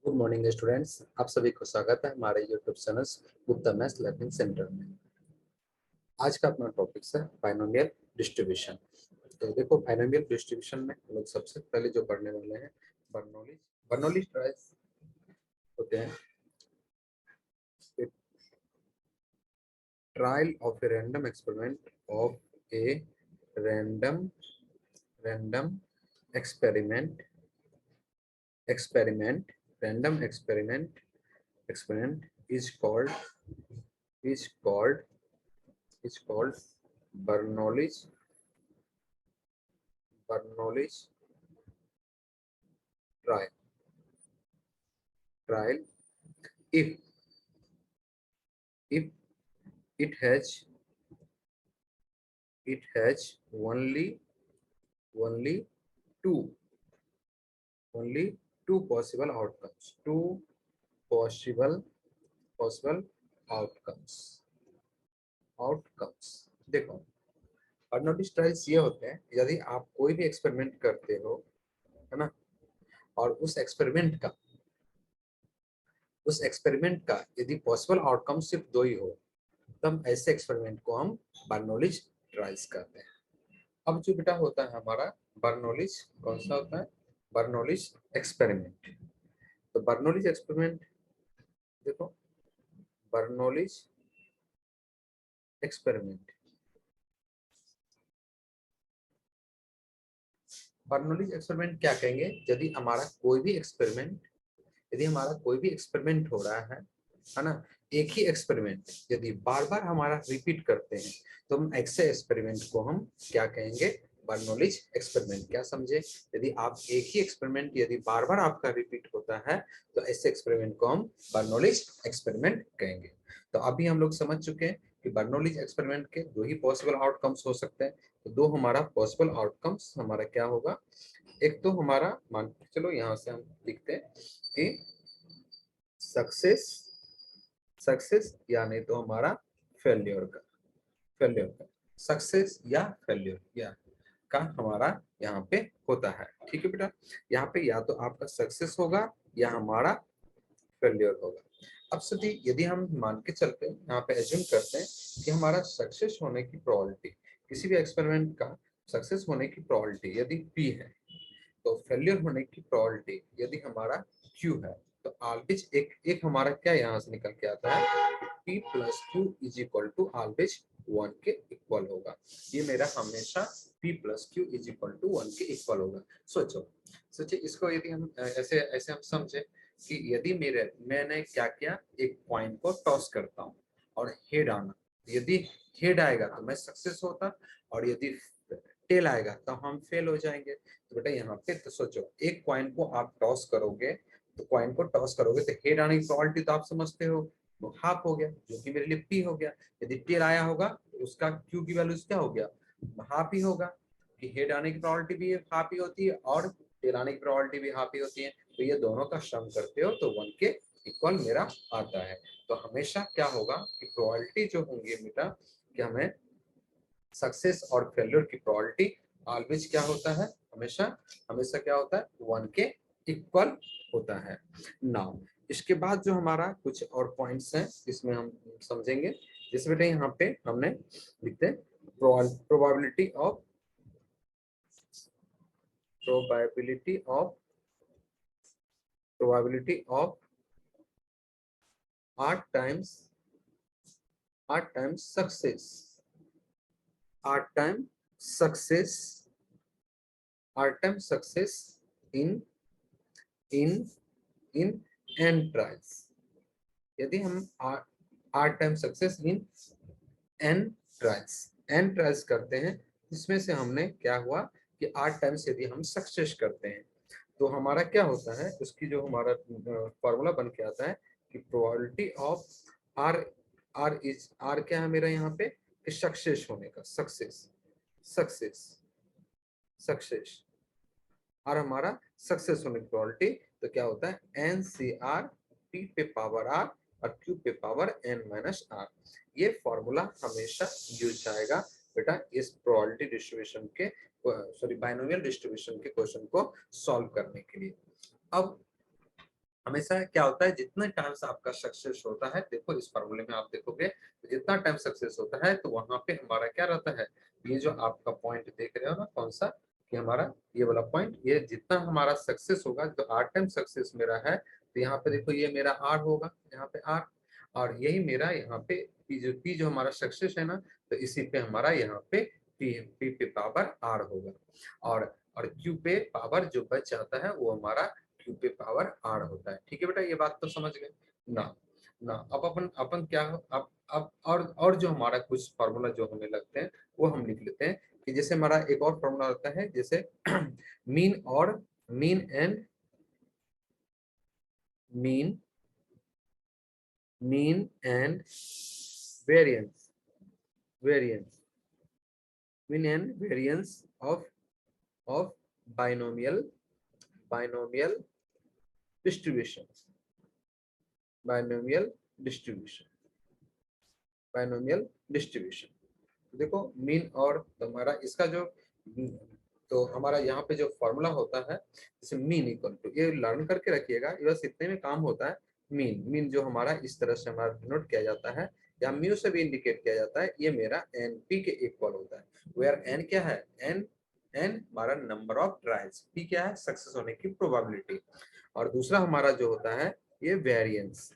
Good morning students, आप सभी को स्वागत है हमारे YouTube channel Gupta maths learning centre में। आज का अपना टॉपिक है बाइनोमियल डिस्ट्रीब्यूशन। तो देखो, बाइनोमियल डिस्ट्रीब्यूशन में हम लोग सबसे पहले जो पढ़ने वाले हैं बर्नौली ट्रायल्स होते हैं। Trial of a random experiment of a random experiment random experiment is called Bernoulli's trial if it has only two possible outcomes. देखो, बर्नौलीज ट्रायल्स ये होते हैं यदि आप कोई भी एक्सपेरिमेंट करते हो, है ना, और उस एक्सपेरिमेंट का यदि पॉसिबल आउटकम सिर्फ दो ही हो, तब ऐसे एक्सपेरिमेंट को हम बर्नौलीज ट्रायल्स कहते हैं। अब जो बेटा होता है हमारा बर्नौलीज, कौन सा होता है? Bernoulli's experiment. तो बर्नौलीज एक्सपेरिमेंट देखो, बर्नौलीज एक्सपेरिमेंट क्या कहेंगे? यदि हमारा कोई भी एक्सपेरिमेंट हो रहा है ना, एक ही एक्सपेरिमेंट यदि बार बार हमारा रिपीट करते हैं, तो हम ऐसे एक्सपेरिमेंट को हम क्या कहेंगे? Bernoulli's experiment. क्या समझे? यदि आप एक ही एक्सपेरिमेंट यदि बार बार आपका रिपीट होता है, तो ऐसे एक्सपेरिमेंट को हम बर्नौलीज एक्सपेरिमेंट कहेंगे। तो अभी हम लोग समझ चुके हैं कि बर्नौलीज एक्सपेरिमेंट के दो ही पॉसिबल आउटकम्स हो सकते हैं। तो दो हमारा पॉसिबल आउटकम्स हमारा क्या होगा? एक तो हमारा, मान के चलो यहाँ से हम लिखते हैं कि सक्सेस या नहीं तो हमारा फेल्योर का सक्सेस या फेल्योर या का हमारा यहाँ पे होता है। ठीक है बेटा, यहाँ पे या तो आपका सक्सेस होगा या हमारा फेल्योर होगा। अब सदी यदि हम मान के चलते हैं, यहाँ पे एज्यूम करते हैं कि हमारा सक्सेस होने की प्रोबेबिलिटी, किसी भी एक्सपेरिमेंट का सक्सेस होने की प्रोबेबिलिटी यदि P है, तो फेलियर होने की प्रोबेबिलिटी यदि हमारा Q है, तो ऑलवेज एक हमारा क्या यहाँ से निकल के आता है? P plus Q is equal to always 1 के इक्वल होगा। ये मेरा हमेशा P plus Q is equal to 1 के इक्वल होगा। सोचो इसको, यदि हम ऐसे हम समझे कि यदि मैंने क्या किया, एक कॉइन को टॉस करता हूँ और हेड आना, यदि हेड आएगा तो मैं सक्सेस होता, और यदि टेल आएगा तो हम फेल हो जाएंगे। तो बेटा यहाँ पे तो सोचो, एक कॉइन को आप टॉस करोगे तो हेड आने की प्रोबेबिलिटी तो आप समझते हो, वो हाफ हो गया, जो कि मेरे लिए P हो गया। यदि टेल आया होगा तो उसका Q की वैल्यू क्या हो गया? हाफ ही होगा, कि हेड आने की प्रोबेबिलिटी भी हाफ ही होती है और टेल आने की प्रोबेबिलिटी भी हाफ ही होती है। तो ये दोनों का सम करते हो तो 1 के इक्वल मेरा आता है। तो हमेशा क्या होगा कि प्रोबेबिलिटी जो होंगी बेटा, कि हमें सक्सेस और फेलियर की प्रोबेबिलिटी ऑलवेज क्या होता है? हमेशा क्या होता है? 1 के इक्वल होता है। नाउ इसके बाद जो हमारा कुछ और पॉइंट्स हैं इसमें हम समझेंगे। जैसे बेटा यहाँ पे हमने लिखते हैं probability of r times success in n trials। यदि हम r times success in n trials करते हैं, इसमें से हमने क्या हुआ कि r टाइम्स यदि हम सक्सेस करते हैं, तो हमारा क्या होता है? उसकी जो हमारा फॉर्मूला बन के आता है कि प्रोबेबिलिटी ऑफ r क्या है मेरा यहाँ पे? कि सक्सेस होने का, सक्सेस और हमारा सक्सेस होने की प्रोबेबिलिटी तो क्या होता है? NCR P पे पावर R और Q पे पावर n माइनस R। ये फॉर्मूला हमेशा यूज आएगा बेटा इस प्रोबेबिलिटी डिस्ट्रीब्यूशन के, बाइनोमियल डिस्ट्रीब्यूशन के क्वेश्चन को सॉल्व करने के लिए। अब हमेशा क्या होता है, जितना टाइम से आपका सक्सेस होता है, देखो इस फॉर्मूले में आप देखोगे तो जितना टाइम सक्सेस होता है तो वहां पे हमारा क्या रहता है, ये जो आपका पॉइंट देख रहे हो ना कौन सा, कि हमारा ये वाला पॉइंट, ये जितना हमारा सक्सेस होगा, तो आर टाइम सक्सेस मेरा है, तो यहाँ पे देखो ये मेरा आर होगा, यहाँ पे आर, और यही मेरा यहाँ पे पी जो हमारा सक्सेस है ना, तो इसी पे हमारा यहाँ पे पी पे पावर आर होगा, और क्यू पे पावर जो बच जाता है वो हमारा क्यू पे पावर आर होता है। ठीक है बेटा, ये बात तो समझ गए ना। ना अब अपन अपन क्या हो, अब और जो हमारा कुछ फार्मूला जो हमें लगते हैं वो हम लिख लेते हैं, कि जैसे हमारा एक और फार्मूला होता है, जैसे mean mean mean and variance variance mean and variance of binomial binomial distribution binomial distribution binomial distribution. देखो मीन और तुम्हारा इसका जो, तो हमारा यहाँ पे जो फॉर्मूला होता है, जैसे मीन इक्वल टू, ये लर्न करके रखिएगा, ये बस इतने में काम होता है। मीन मीन जो हमारा इस तरह से हमारा डिनोट किया जाता है, या म्यू से भी इंडिकेट किया जाता है, ये मेरा एन पी के इक्वल होता है, वेयर एन क्या है, एन एन हमारा नंबर ऑफ ट्रायल्स, पी क्या है सक्सेस होने की प्रोबेबिलिटी, और दूसरा हमारा जो होता है ये वेरिएंस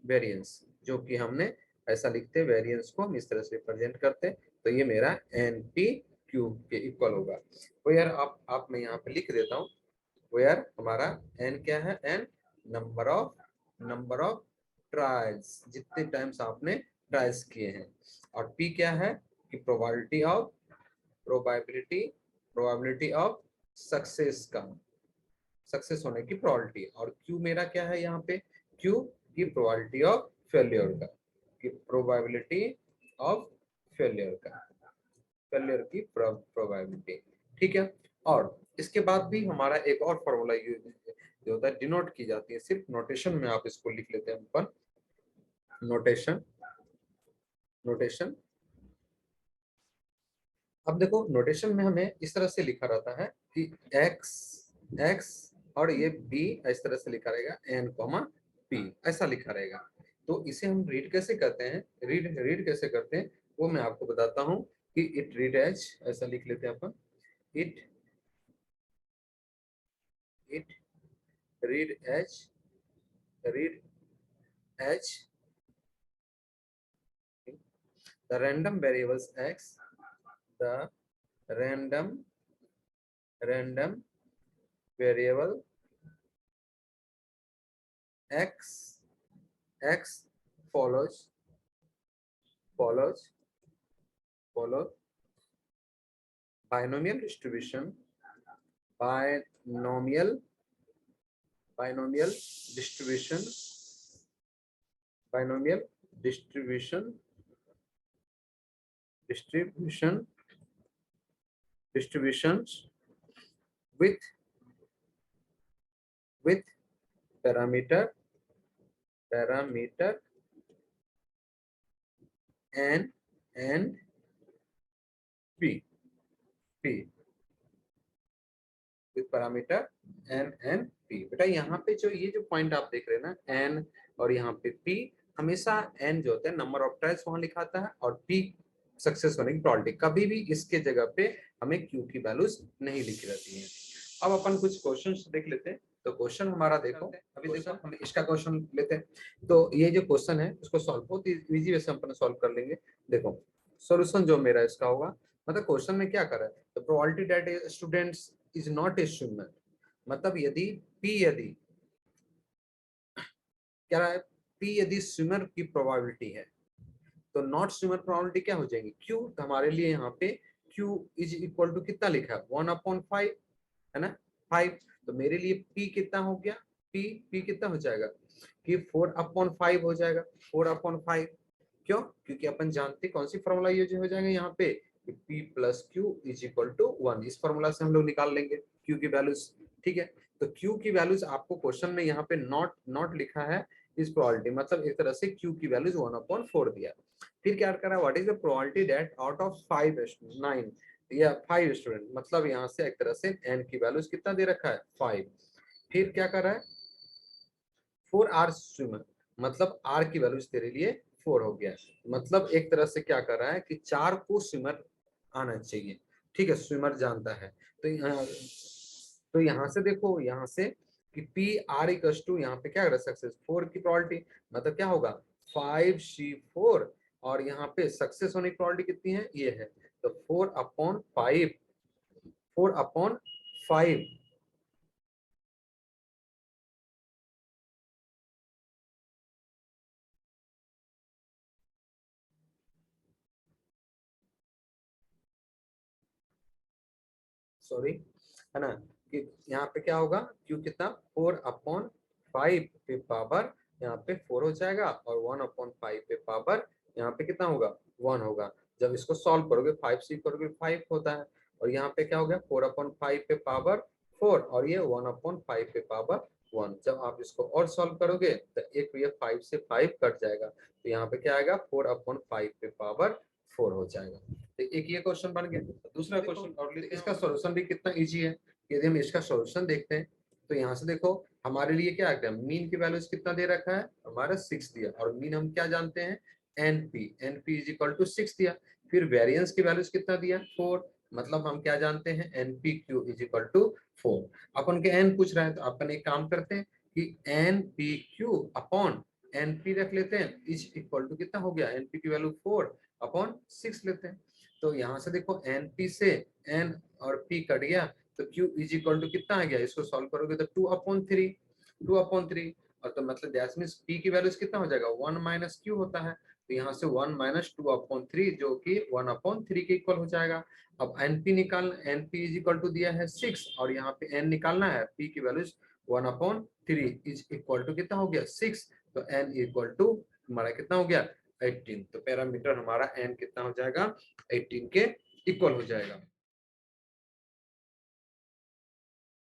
वेरिएंस जो कि हमने ऐसा लिखते, वेरिएंस को हम इस तरह से रिप्रेजेंट करते, तो ये मेरा एन पी क्यू के इक्वल होगा। वो यार आप मैं यहाँ पे लिख देता हूँ, वो यार हमारा एन क्या है, एन नंबर ऑफ ट्रायल्स, जितने टाइम्स आपने ट्रायल्स किए हैं, और पी क्या है कि प्रोबेबिलिटी प्रोबेबिलिटी ऑफ सक्सेस का, सक्सेस होने की प्रोबेबिलिटी, और क्यू मेरा क्या है यहाँ पे, क्यू की प्रोबेबिलिटी ऑफ फेलियर का, की प्रोबेबिलिटी ऑफ फेलियर का, फेलियर की प्रोबेबिलिटी। ठीक है, और इसके बाद भी हमारा एक और फॉर्मूला जो होता है डिनोट की जाती है, सिर्फ नोटेशन में आप इसको लिख लेते हैं अपन, नोटेशन नोटेशन। अब देखो नोटेशन में हमें इस तरह से लिखा रहता है कि एक्स एक्स और ये बी इस तरह से लिखा रहेगा, एन कॉमा पी ऐसा लिखा रहेगा। तो इसे हम रीड कैसे करते हैं, रीड कैसे करते हैं वो मैं आपको बताता हूँ, कि इट रीड एज, ऐसा लिख लेते हैं अपन, it it read as the random variables x, the random random variable x x follows follows follow binomial distribution binomial binomial distribution binomial distribution distribution distributions with with parameter n and p p with parameter n n p. बेटा यहाँ पे जो ये जो point आप देख रहे हैं ना, एन और यहाँ पे पी, हमेशा एन जो होता है नंबर ऑफ ट्रायल्स वहां लिखा आता है, और पी सक्सेस होने की प्रोबेबिलिटी, कभी भी इसके जगह पे हमें क्यू की वैल्यूज नहीं लिखी रहती हैं। अब अपन कुछ क्वेश्चंस देख लेते हैं। तो क्वेश्चन हमारा देखो, अभी देखो हम इसका क्वेश्चन लेते हैं। तो ये जो क्वेश्चन है उसको सॉल्व बहुत इजी वे से अपन सॉल्व कर लेंगे। देखो सॉल्यूशन जो मेरा इसका होगा, मतलब क्वेश्चन में क्या कर रहा है, तो probability that students is not a swimmer, मतलब यदि पी यदि क्या रहा है, पी यदि स्विमर की प्रोबेबिलिटी है, तो नॉट स्विमर प्रोबेबिलिटी क्या हो जाएगी, क्यू। तो हमारे लिए यहाँ पे क्यू इज इक्वल टू कितना लिखा है, 1/5 है ना, 5। तो मेरे लिए पी कितना हो गया, पी पी कितना हो जाएगा कि 4/5 हो जाएगा, 4/5। क्यों, क्योंकि अपन जानते कौन सी फॉर्मूला यूज हो जाएगा यहाँ पे, P plus Q is equal to 1, इस फॉर्मूला से हम लोग निकाल लेंगे Q की वैल्यूज। ठीक है, तो Q की वैल्यूज आपको क्वेश्चन में यहाँ पे नॉट नॉट लिखा है इस प्रोबेबिलिटी, मतलब एक तरह से Q की वैल्यूज 1/4 दिया। फिर क्या कर रहा है, what is the probability that out of 9 या 5 स्टूडेंट, मतलब यहाँ से एक तरह से n की वैल्यूज कितना दे रखा है 5। फिर क्या कर रहा है, 4 आर स्विमर, मतलब आर की वैल्यूज तेरे लिए 4 हो गया। मतलब एक तरह से क्या कर रहा है कि 4 को स्विमर आना चाहिए, ठीक है, स्विमर जानता है। तो यहाँ से देखो, यहाँ से कि पी आर इक्वल्स टू, यहाँ पे क्या कर रहा है सक्सेस 4 की प्रोबेबिलिटी, मतलब क्या होगा 5C4, और यहाँ पे सक्सेस होने की प्रोबेबिलिटी कितनी है, ये है, तो 4/5, 4/5, सॉरी, है ना, कि यहाँ पे क्या होगा, क्यू कितना 4/5 पे पावर यहाँ पे 4 हो जाएगा, और 1/5 पे पावर यहाँ पे कितना होगा 1 होगा। जब इसको सॉल्व करोगे 5 से करोगे 5 होता है, और यहाँ पे क्या हो गया 4/5 पे पावर 4, और ये 1/5 पे पावर 1। जब आप इसको और सॉल्व करोगे तो एक ये 5 से 5 कट जाएगा, तो यहाँ पे क्या आएगा 4/5 पे पावर 4 हो जाएगा। तो एक ये क्वेश्चन बन गया। दूसरा क्वेश्चन और लेते हैं, इसका सॉल्यूशन भी कितना इजी है। यदि हम इसका सॉल्यूशन देखते हैं तो यहाँ से देखो हमारे लिए क्या आ गया, मीन की वैल्यूज कितना दे रखा है हमारा 6 दिया, और मीन हम क्या जानते हैं एनपी इज इक्वल टू 6 दिया। फिर वेरिएंस की वैल्यूज कितना दिया 4, मतलब हम क्या जानते हैं NP Q is equal to 4। अपन के एन पूछ रहा है तो अपन एक काम करते हैं कि एनपी क्यू अपॉन एनपी रख लेते हैं, इज इक्वल टू कितना हो गया, एनपी की वैल्यू 4/6 लेते हैं। तो यहाँ से देखो एनपी से एन और पी कट गया, तो Q इज इक्वल टू कितना आ गया, इसको सॉल्व करोगे तो 2/3, और तो मतलब दैट मींस P की वैल्यूज कितना हो जाएगा 1 माइनस Q होता है, तो यहाँ से 1 माइनस 2/3 जो कि 1/3 के इक्वल हो जाएगा। अब NP निकालना, NP इज इक्वल टू दिया है 6, और यहाँ पे N निकालना है, P की वैल्यूज 1/3 इज इक्वल टू कितना हो गया 6, तो N इक्वल टू हमारा कितना हो गया 18। तो पैरामीटर हमारा N कितना हो जाएगा 18 के इक्वल हो जाएगा।